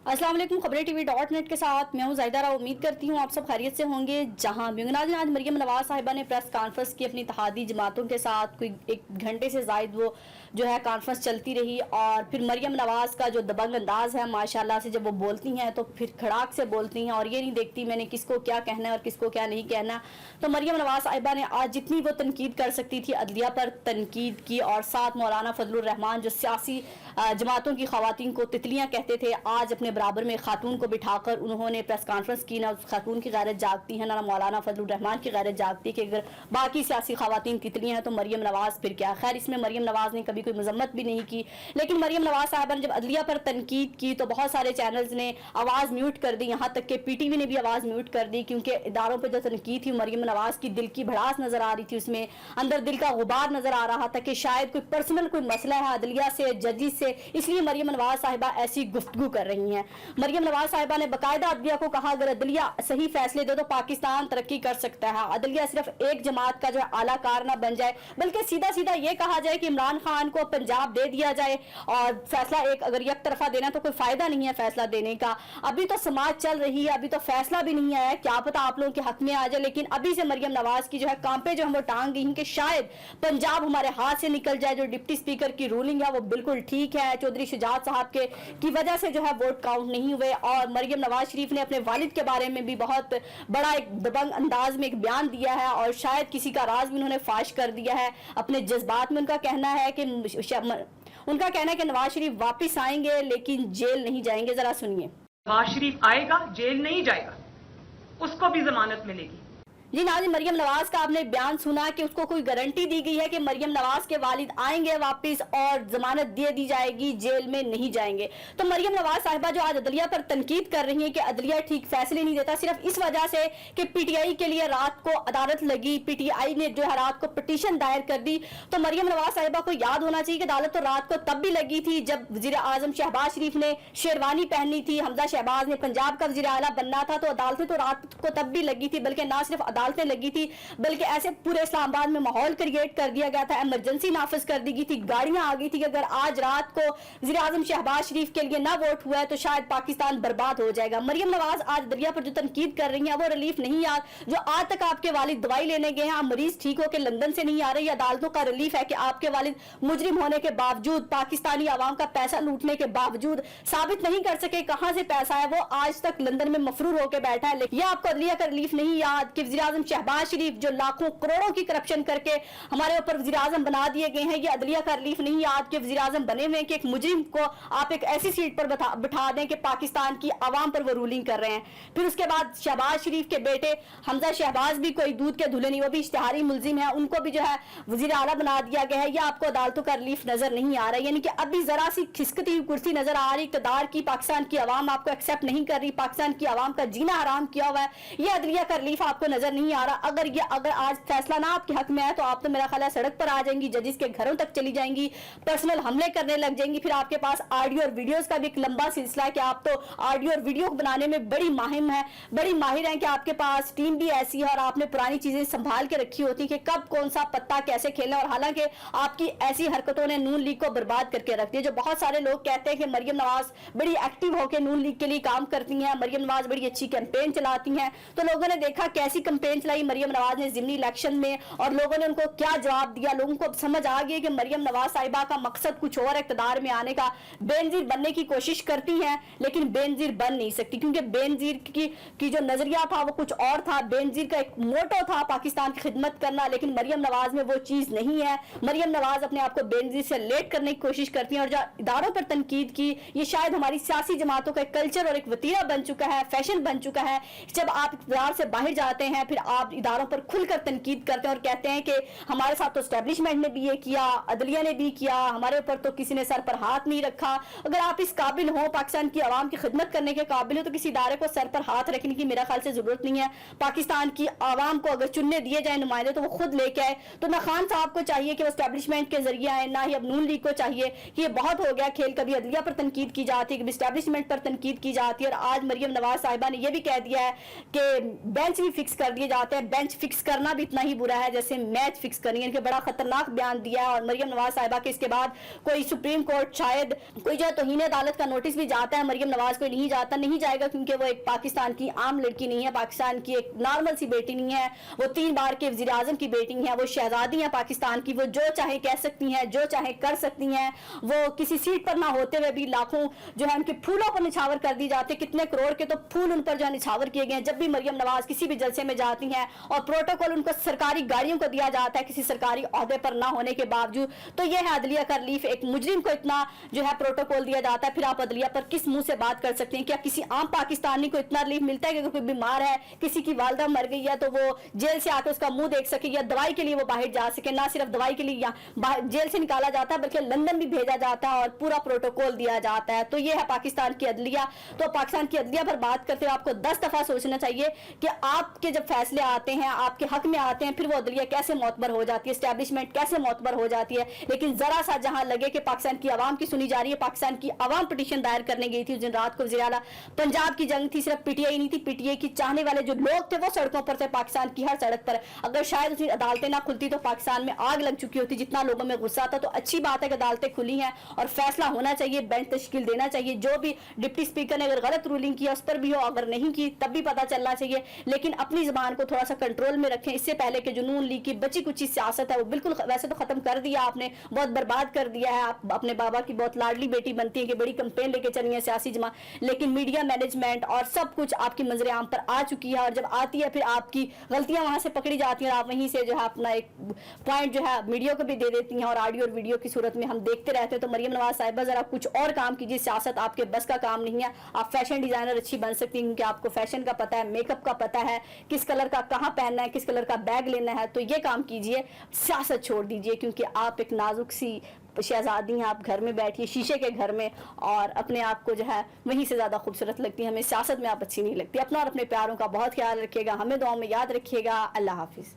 अस्सलाम वालेकुम। खबरें.tv.net के साथ मैं हूं ज़ाहिदा राव। उम्मीद करती हूं आप सब खैरियत से होंगे। जहां नाज़रीन आज मरियम नवाज साहिबा ने प्रेस कॉन्फ्रेंस की अपनी इत्तेहादी जमातों के साथ, कोई 1 घंटे से ज़ायद वो जो है कॉन्फ्रेंस चलती रही। और फिर मरियम नवाज का जो दबंग अंदाज है माशाल्लाह से, जब वो बोलती हैं तो फिर खड़ाक से बोलती हैं और ये नहीं देखती मैंने किसको क्या कहना है और किसको क्या नहीं कहना। तो मरियम नवाज साहिबा ने आज जितनी वो तनकीद कर सकती थी अदलिया पर तनकीद की, और साथ मौलाना फजलुर रहमान जो सियासी जमातों की खवातीन को तितलियां कहते थे, आज अपने बराबर में खातून को बिठाकर उन्होंने प्रेस कॉन्फ्रेंस की। ना उस खातून की गैरत जागती है, ना मौलाना फजलुर रहमान की गैरत जागती है कि अगर बाकी सियासी खवातीन तितलियां हैं तो मरियम नवाज फिर क्या। खैर, इसमें मरियम नवाज ने कभी कोई मजम्मत भी नहीं की, लेकिन मरियम नवाज साहबा ने जब अदलिया पर तनकीद की तो बहुत सारे चैनल्स ने आवाज़ म्यूट कर दी, यहाँ तक कि PTV ने भी आवाज़ म्यूट कर दी, क्योंकि इदारों पर जो तनकीद थी मरियम नवाज की दिल की भड़ास नजर आ रही थी, उसमें अंदर दिल का गुबार नजर आ रहा था कि शायद कोई पर्सनल कोई मसला है अदलिया से, जजिस से, इसलिए मरियम नवाज साहिबा ऐसी गुफ्तगू कर रही हैं। मरियम नवाज साहिबा ने बाकायदा अदलिया को कहा अगर अदलिया सही फैसले दे तो पाकिस्तान तरक्की कर सकता है। अदलिया सिर्फ एक जमात का जो है आला कार ना बन जाए, बल्कि सीधा सीधा ये कहा जाए कि इमरान खान को पंजाब दे दिया जाए, और फैसला एक अगर एक तरफा देना तो कोई फायदा नहीं है फैसला देने का। अभी तो समाज चल रही है, अभी तो फैसला भी नहीं आया, क्या पता आप लोगों के हक में आ जाए, लेकिन अभी से मरियम नवाज की जो है कांपे जो हम वो टांग गई कि शायद पंजाब हमारे हाथ से निकल जाए। जो डिप्टी स्पीकर की रूलिंग है वो बिल्कुल ठीक है, चौधरी शुजात साहब के की वजह से जो है वोट काउंट नहीं हुए। और मरियम नवाज शरीफ ने अपने वालिद के बारे में भी बहुत बड़ा एक दबंग अंदाज में एक बयान दिया है, और शायद किसी का राज भी उन्होंने फाश कर दिया है अपने जज्बात में। उनका कहना है कि नवाज शरीफ वापस आएंगे लेकिन जेल नहीं जाएंगे। जरा सुनिए। नवाज शरीफ आएगा, जेल नहीं जाएगा, उसको भी जमानत मिलेगी। जी नाज़रीन, मरियम नवाज का आपने बयान सुना कि उसको कोई गारंटी दी गई है कि मरियम नवाज के वालिद आएंगे वापस और जमानत दे दी जाएगी, जेल में नहीं जाएंगे। तो मरियम नवाज साहिबा जो आज अदलिया पर तनकीद कर रही है कि अदलिया ठीक फैसले नहीं देता, सिर्फ इस वजह से कि PTI के लिए रात को अदालत लगी, PTI ने जो है रात को पिटीशन दायर कर दी। तो मरियम नवाज साहिबा को याद होना चाहिए कि अदालत तो रात को तब भी लगी थी जब वजीर आजम शहबाज शरीफ ने शेरवानी पहनी थी, हमजा शहबाज ने पंजाब का वजीर आला बनना था, तो अदालतें तो रात को तब भी लगी थी, बल्कि ना सिर्फ अदालतें लगी थी बल्कि ऐसे पूरे इस्लामाबाद में माहौल क्रिएट कर दिया गया था, इमरजेंसी नाफिज कर दी गई थी, गाड़ियां आ गई थी कि अगर आज रात को वज़ीर आज़म शहबाज शरीफ के लिए ना वोट हुआ है तो शायद पाकिस्तान बर्बाद हो जाएगा। मरियम नवाज आज दरिया पर जो तनकीद कर रही है वो रिलीफ नहीं याद जो आज तक आपके वालिद दवाई लेने गए हैं, मरीज ठीक होकर लंदन से नहीं आ रही। अदालतों का रिलीफ है कि आपके वालिद मुजरिम होने के बावजूद, पाकिस्तानी आवाम का पैसा लूटने के बावजूद साबित नहीं कर सके कहां से पैसा है, वो आज तक लंदन में मफरूर होकर बैठा है। लेकिन आपको अदलिया का रिलीफ नहीं याद कि वज़ीर आज़म शहबाज शरीफ जो लाखों करोड़ों की करप्शन करके हमारे ऊपर वज़ीर आज़म बना दिए गए हैं, ये अदलिया का रिलीफ नहीं याद कि वज़ीर आज़म बने हुए कि एक मुजरिम को आप एक ऐसी सीट पर बिठा दें कि पाकिस्तान की आवाम पर वो रूलिंग कर रहे हैं। फिर उसके बाद शहबाज शरीफ के बेटे हमजा शहबाज भी कोई दूध के धुले नहीं, वो भी इश्तिहारी मुलजिम है, उनको भी जो है वज़ीर आला बना दिया गया है। ये आपको अदालतों का रिलीफ नजर नहीं आ रहा है, यानी कि अभी जरा सी खिसकती हुई कुर्सी नजर आ रही इक़्तिदार की, पाकिस्तान की आवाम आपको एक्सेप्ट नहीं कर रही, पाकिस्तान की आवाम का जीना हराम किया हुआ है, ये अदलिया का रिलीफ आपको नजर नहीं आ रहा। अगर आज फैसला ना आपके हक में है तो आप तो मेरा ख्याल है सड़क पर आ जाएंगी, जजिस के घरों तक चली जाएंगी, पर्सनल हमले करने लग जाएंगी। फिर आपके पास ऑडियो और वीडियोस का भी एक लंबा सिलसिला है कि आप तो ऑडियो और वीडियो बनाने में बड़ी माहिर हैं कि आपके पास टीम भी ऐसी है और आपने पुरानी चीजें संभाल के रखी होती कि कब कौन सा पत्ता कैसे खेलना। और हालांकि आपकी ऐसी हरकतों ने नून लीग को बर्बाद करके रख दिया। जो बहुत सारे लोग कहते हैं कि मरियम नवाज बड़ी एक्टिव होकर नून लीग के लिए काम करती हैं, मरियम नवाज बड़ी अच्छी कैंपेन चलाती हैं, तो लोगों ने देखा कैसी कैंपेन चलाई मरियम नवाज ने ज़िमनी इलेक्शन में और लोगों ने उनको क्या जवाब दिया। लोगों को अब समझ आ गई कि मरियम नवाज साहिबा का मकसद कुछ और, इक़्तिदार में आने का, बेनजीर बनने की कोशिश करती हैं लेकिन बेनजीर बन नहीं सकती, क्योंकि बेनजीर की जो नजरिया था वो कुछ और था। बेनजीर का एक मोटो था पाकिस्तान की खिदमत करना, लेकिन मरियम नवाज में वो चीज नहीं है। मरियम नवाज अपने आप को बेनजीर से लेट करने की कोशिश करती हैं, और जो इदारों पर तनकीद की, ये शायद हमारी सियासी जमातों का एक कल्चर और एक वतीरा बन चुका है, फैशन बन चुका है। जब आप इक़्तिदार से बाहर जाते हैं फिर आप इदारों पर खुलकर तनकीद करते हैं और कहते हैं कि हमारे साथ तो एस्टेब्लिशमेंट ने भी ये किया, अदलिया ने भी किया, हमारे ऊपर तो किसी ने सर पर हाथ नहीं रखा। अगर आप इस काबिल हो, पाकिस्तान की आवाम की खिदमत करने के काबिल हो, तो किसी इदारे को सर पर हाथ रखने की मेरा ख्याल से जरूरत नहीं है। पाकिस्तान की आवाम को अगर चुनने दिए जाए नुमाइंदे तो वो खुद लेके आए। तो ना खान साहब को चाहिए कि वो एस्टेब्लिशमेंट के जरिए आए, ना ही अब नून लीग को चाहिए कि ये बहुत हो गया खेल, कभी अदलिया पर तनकीद की जाती है, कभी एस्टेब्लिशमेंट पर तनकीद की जाती है। और आज मरियम नवाज साहिबा ने यह भी कह दिया है कि बेंच भी फिक्स कर दिया दिए जाते हैं, बेंच फिक्स करना भी इतना ही बुरा है जैसे मैच फिक्स करनी है। इनके बड़ा खतरनाक बयान दिया है और मरियम नवाज साहिबा के इसके बाद कोई सुप्रीम कोर्ट शायद कोई जो है तौहीन अदालत का नोटिस भी जाता है, मरियम नवाज को नहीं जाता, नहीं जाएगा क्योंकि वो एक पाकिस्तान की आम लड़की नहीं है, पाकिस्तान की एक नॉर्मल सी बेटी नहीं है, वो 3 बार के वज़ीर आज़म की बेटी है, वो शहजादी है पाकिस्तान की, वो जो चाहे कह सकती हैं, जो चाहे कर सकती हैं, वो किसी सीट पर ना होते हुए भी लाखों जो है उनके फूलों पर निछावर कर दी जाती है, कितने करोड़ के तो फूल उन पर जो है निछावर किए गए हैं। जब भी मरियम नवाज किसी भी जलसे में जाती हैं और प्रोटोकॉल उनको सरकारी गाड़ियों को दिया जाता है किसी सरकारी ओहदे पर ना होने के बावजूद, तो यह है अदलिया का रिलीफ। एक मुजरिम को इतना जो है प्रोटोकॉल दिया जाता है, फिर आप अदलिया पर किस मुंह से बात कर सकते हैं? क्या किसी आम पाकिस्तानी को इतना रिलीफ मिलता है कि अगर कोई बीमार है, किसी की वालदा मर गई है, तो वो जेल से आकर उसका मुंह देख सके या दवाई के लिए वो बाहर जा सके? ना सिर्फ दवाई के लिए या जेल से निकाला जाता है बल्कि लंदन भी भेजा जाता है और पूरा प्रोटोकॉल दिया जाता है। तो ये है पाकिस्तान की अदलिया। तो पाकिस्तान की अदलिया पर बात करते हुए आपको 10 दफा सोचना चाहिए कि आपके जब फैसले आते हैं, आपके हक में आते हैं, फिर वो अदलिया कैसे मोतबर हो जाती है, एस्टैब्लिशमेंट कैसे मोतबर हो जाती है। लेकिन जरा सा जहां लगे कि पाकिस्तान की आवाम की सुनी जा रही है, पाकिस्तान की आवाम पिटीशन दायर करने गई थी उस दिन रात को, वज़ीर आला पंजाब की जंग थी, सिर्फ पीटीआई नहीं थी, पीटीआई की चाहने वाले जो लोग थे वो सड़कों पर थे, पाकिस्तान की हर सड़क पर। अगर शायद उसकी अदालतें ना खुलती तो पाकिस्तान में आग लग चुकी होती, जितना लोगों में गुस्सा था। तो अच्छी बात है कि अदालतें खुली हैं और फैसला होना चाहिए, बेंच तश्कील देना चाहिए। जो भी डिप्टी स्पीकर ने अगर गलत रूलिंग किया उस पर भी हो, अगर नहीं की तब भी पता चलना चाहिए, लेकिन अपनी जुबान को थोड़ा सा कंट्रोल में रखें। इससे पहले कि जो नून लीग की बची कुची सियासत है वो बिल्कुल वैसे तो खत्म कर दिया आपने, बहुत बर्बाद कर दिया है। आप अपने बाबा की बहुत लाडली बेटी बनती है कि बड़ी कंपेन लेके चली है सियासी जमा, लेकिन मीडिया मैनेजमेंट और सब कुछ आपकी मंजर आम पर आ चुकी है। और जब आती है फिर आपकी गलतियां वहां से पकड़ी जाती हैं और आप वहीं से जो है अपना एक पॉइंट जो है मीडिया को भी दे देती हैं और ऑडियो और वीडियो की सूरत में हम देखते रहते हैं। तो मरियम नवाज साहिबा जरा कुछ और काम कीजिए, सियासत आपके बस का काम नहीं है। आप फैशन डिजाइनर अच्छी बन सकती हैं क्योंकि आपको फैशन का पता है, मेकअप का पता है, किस कलर का कहाँ पहनना है, किस कलर का बैग लेना है, तो ये काम कीजिए, सियासत छोड़ दीजिए क्योंकि आप एक नाजुक सी शहजादी हैं। आप घर में बैठिए शीशे के घर में और अपने आप को जो है वहीं से ज़्यादा खूबसूरत लगती है, हमें सियासत में आप अच्छी नहीं लगती। अपना और अपने प्यारों का बहुत ख्याल रखिएगा, हमें दुआओं में याद रखिएगा। अल्लाह हाफिज़।